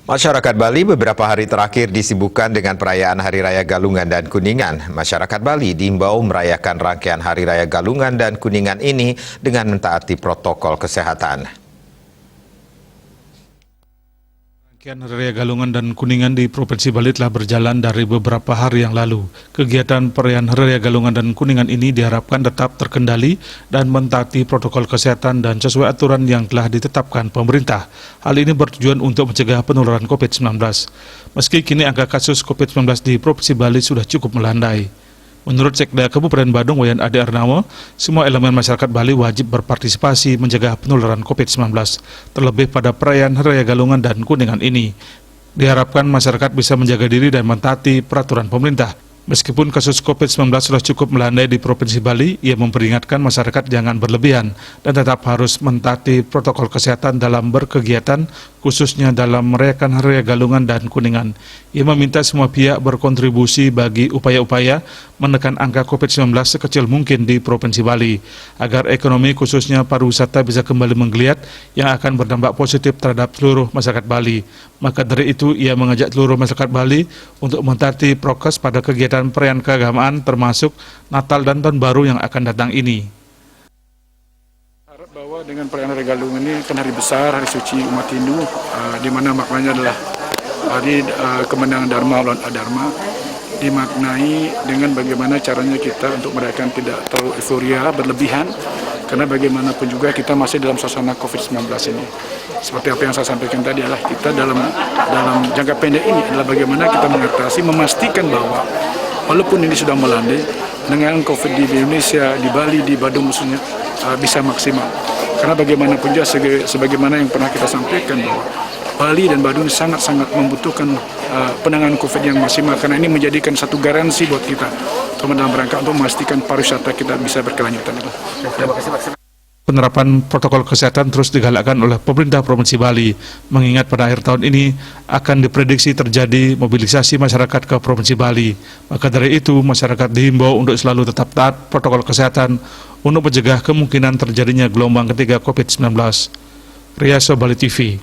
Masyarakat Bali beberapa hari terakhir disibukkan dengan perayaan Hari Raya Galungan dan Kuningan. Masyarakat Bali diimbau merayakan rangkaian Hari Raya Galungan dan Kuningan ini dengan mentaati protokol kesehatan. Rangkaian Hari Raya Galungan dan Kuningan di Provinsi Bali telah berjalan dari beberapa hari yang lalu. Kegiatan perayaan Hari Raya Galungan dan Kuningan ini diharapkan tetap terkendali dan mentaati protokol kesehatan dan sesuai aturan yang telah ditetapkan pemerintah. Hal ini bertujuan untuk mencegah penularan COVID-19. Meski kini angka kasus COVID-19 di Provinsi Bali sudah cukup melandai. Menurut Sekda Kabupaten Badung Wayan Ade Arnawo, semua elemen masyarakat Bali wajib berpartisipasi mencegah penularan COVID-19, terlebih pada perayaan Hari Raya Galungan dan Kuningan ini. Diharapkan masyarakat bisa menjaga diri dan mentaati peraturan pemerintah. Meskipun kasus COVID-19 sudah cukup melandai di Provinsi Bali, ia memperingatkan masyarakat jangan berlebihan dan tetap harus mentaati protokol kesehatan dalam berkegiatan, khususnya dalam merayakan Hari Raya Galungan dan Kuningan. Ia meminta semua pihak berkontribusi bagi upaya-upaya menekan angka COVID-19 sekecil mungkin di Provinsi Bali, agar ekonomi khususnya pariwisata bisa kembali menggeliat yang akan berdampak positif terhadap seluruh masyarakat Bali. Maka dari itu, ia mengajak seluruh masyarakat Bali untuk mentaati prokes pada kegiatan perayaan keagamaan termasuk Natal dan Tahun Baru yang akan datang ini. Harap bahwa dengan perayaan Hari Galungan ini kan hari besar, hari suci umat Hindu, di mana maknanya adalah hari kemenangan Dharma lawan Adharma, dimaknai dengan bagaimana caranya kita untuk merayakan tidak terlalu euforia, berlebihan, karena bagaimanapun juga kita masih dalam suasana COVID-19 ini. Seperti apa yang saya sampaikan tadi adalah kita dalam jangka pendek ini adalah bagaimana kita mengatasi, memastikan bahwa walaupun ini sudah melandai, dengan COVID di Indonesia, di Bali, di Badung khususnya bisa maksimal. Karena bagaimanapun juga sebagaimana yang pernah kita sampaikan bahwa Bali dan Badung sangat-sangat membutuhkan penanganan COVID yang maksimal, karena ini menjadikan satu garansi buat kita dalam rangka untuk memastikan pariwisata kita bisa berkelanjutan. Terima kasih. Penerapan protokol kesehatan terus digalakkan oleh pemerintah Provinsi Bali, mengingat pada akhir tahun ini akan diprediksi terjadi mobilisasi masyarakat ke Provinsi Bali. Maka dari itu, masyarakat dihimbau untuk selalu tetap taat protokol kesehatan untuk mencegah kemungkinan terjadinya gelombang ketiga COVID-19. Riyaso Bali TV.